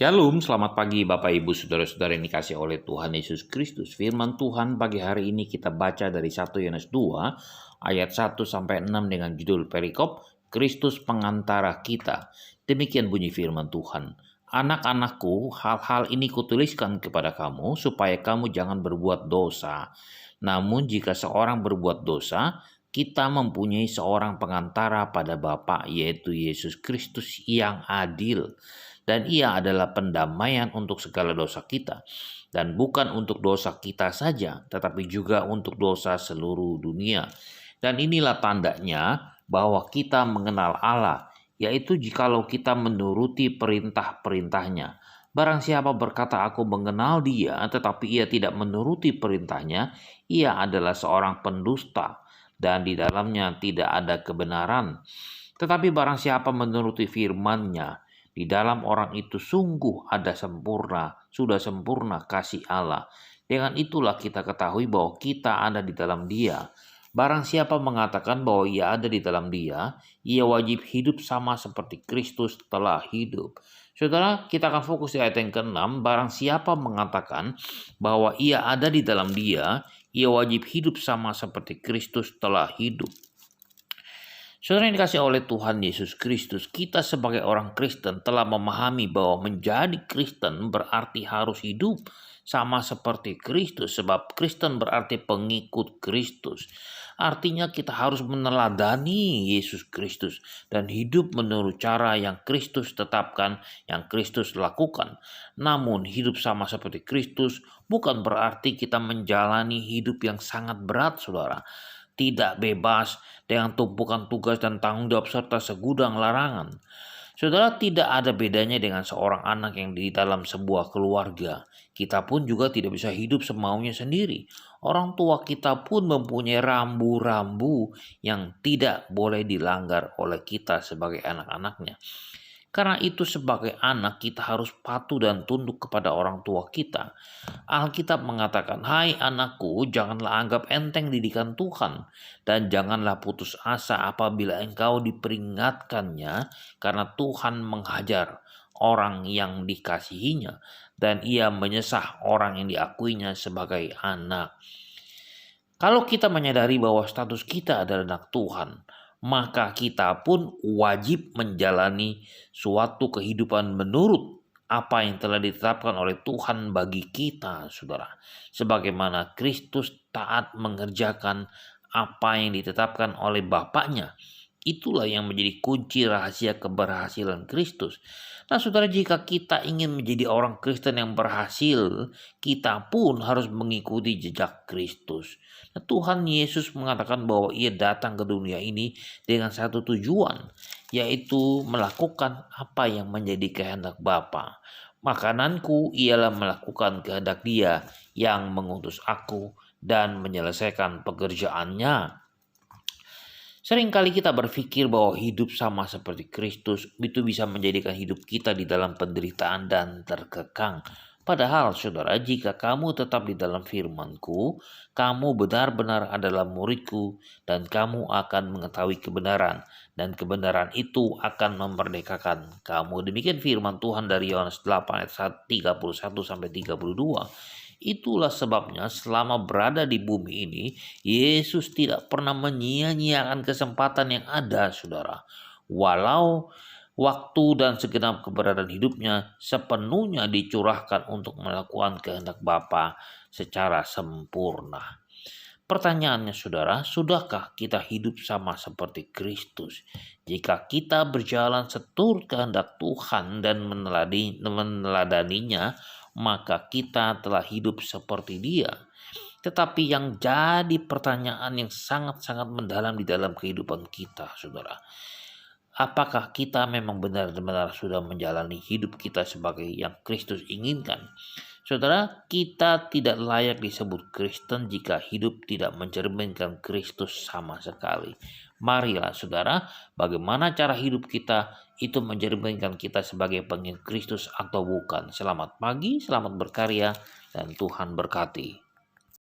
Shalom, selamat pagi Bapak Ibu Saudara-saudara yang dikasih oleh Tuhan Yesus Kristus. Firman Tuhan pagi hari ini kita baca dari 1 Yohanes 2 ayat 1 sampai 6 dengan judul perikop Kristus pengantara kita. Demikian bunyi firman Tuhan. Anak-anakku, hal-hal ini kutuliskan kepada kamu supaya kamu jangan berbuat dosa. Namun jika seorang berbuat dosa, kita mempunyai seorang pengantara pada Bapa, yaitu Yesus Kristus yang adil. Dan ia adalah pendamaian untuk segala dosa kita. Dan bukan untuk dosa kita saja, tetapi juga untuk dosa seluruh dunia. Dan inilah tandanya bahwa kita mengenal Allah, yaitu jikalau kita menuruti perintah-perintahnya. Barang siapa berkata aku mengenal dia, tetapi ia tidak menuruti perintahnya, ia adalah seorang pendusta, dan di dalamnya tidak ada kebenaran. Tetapi barang siapa menuruti firman-Nya, di dalam orang itu sungguh ada sudah sempurna kasih Allah. Dengan itulah kita ketahui bahwa kita ada di dalam Dia. Barang siapa mengatakan bahwa ia ada di dalam Dia, ia wajib hidup sama seperti Kristus telah hidup. Saudara, kita akan fokus di ayat yang ke-6. Barang siapa mengatakan bahwa ia ada di dalam Dia, ia wajib hidup sama seperti Kristus telah hidup. Saudara yang dikasih oleh Tuhan Yesus Kristus, kita sebagai orang Kristen telah memahami bahwa menjadi Kristen berarti harus hidup sama seperti Kristus, sebab Kristen berarti pengikut Kristus. Artinya kita harus meneladani Yesus Kristus dan hidup menurut cara yang Kristus tetapkan, yang Kristus lakukan. Namun hidup sama seperti Kristus bukan berarti kita menjalani hidup yang sangat berat, saudara. Tidak bebas dengan tumpukan tugas dan tanggung jawab serta segudang larangan. Saudara, tidak ada bedanya dengan seorang anak yang di dalam sebuah keluarga. Kita pun juga tidak bisa hidup semaunya sendiri. Orang tua kita pun mempunyai rambu-rambu yang tidak boleh dilanggar oleh kita sebagai anak-anaknya. Karena itu sebagai anak kita harus patuh dan tunduk kepada orang tua kita. Alkitab mengatakan, "Hai anakku, janganlah anggap enteng didikan Tuhan, dan janganlah putus asa apabila engkau diperingatkannya, karena Tuhan menghajar orang yang dikasihinya, dan ia menyesah orang yang diakuinya sebagai anak." Kalau kita menyadari bahwa status kita adalah anak Tuhan, maka kita pun wajib menjalani suatu kehidupan menurut apa yang telah ditetapkan oleh Tuhan bagi kita, saudara. Sebagaimana Kristus taat mengerjakan apa yang ditetapkan oleh Bapaknya. Itulah yang menjadi kunci rahasia keberhasilan Kristus. Nah, saudara, jika kita ingin menjadi orang Kristen yang berhasil, kita pun harus mengikuti jejak Kristus. Nah, Tuhan Yesus mengatakan bahwa ia datang ke dunia ini dengan satu tujuan, yaitu melakukan apa yang menjadi kehendak Bapa. Makananku ialah melakukan kehendak Dia yang mengutus aku dan menyelesaikan pekerjaannya. Seringkali kita berpikir bahwa hidup sama seperti Kristus itu bisa menjadikan hidup kita di dalam penderitaan dan terkekang. Padahal saudara, jika kamu tetap di dalam firman-Ku, kamu benar-benar adalah murid-Ku, dan kamu akan mengetahui kebenaran, dan kebenaran itu akan memerdekakan kamu. Demikian firman Tuhan dari Yohanes 8 ayat 31-32. Itulah sebabnya selama berada di bumi ini, Yesus tidak pernah menyia-nyiakan kesempatan yang ada, saudara. Walau waktu dan segenap keberadaan hidupnya sepenuhnya dicurahkan untuk melakukan kehendak Bapa secara sempurna. Pertanyaannya, saudara, sudahkah kita hidup sama seperti Kristus? Jika kita berjalan seturut kehendak Tuhan dan meneladaninya, maka kita telah hidup seperti Dia. Tetapi yang jadi pertanyaan yang sangat-sangat mendalam di dalam kehidupan kita, saudara, apakah kita memang benar-benar sudah menjalani hidup kita sebagai yang Kristus inginkan? Saudara, kita tidak layak disebut Kristen jika hidup tidak mencerminkan Kristus sama sekali. Marilah saudara, bagaimana cara hidup kita itu mencerminkan kita sebagai pengikut Kristus atau bukan. Selamat pagi, selamat berkarya, dan Tuhan berkati.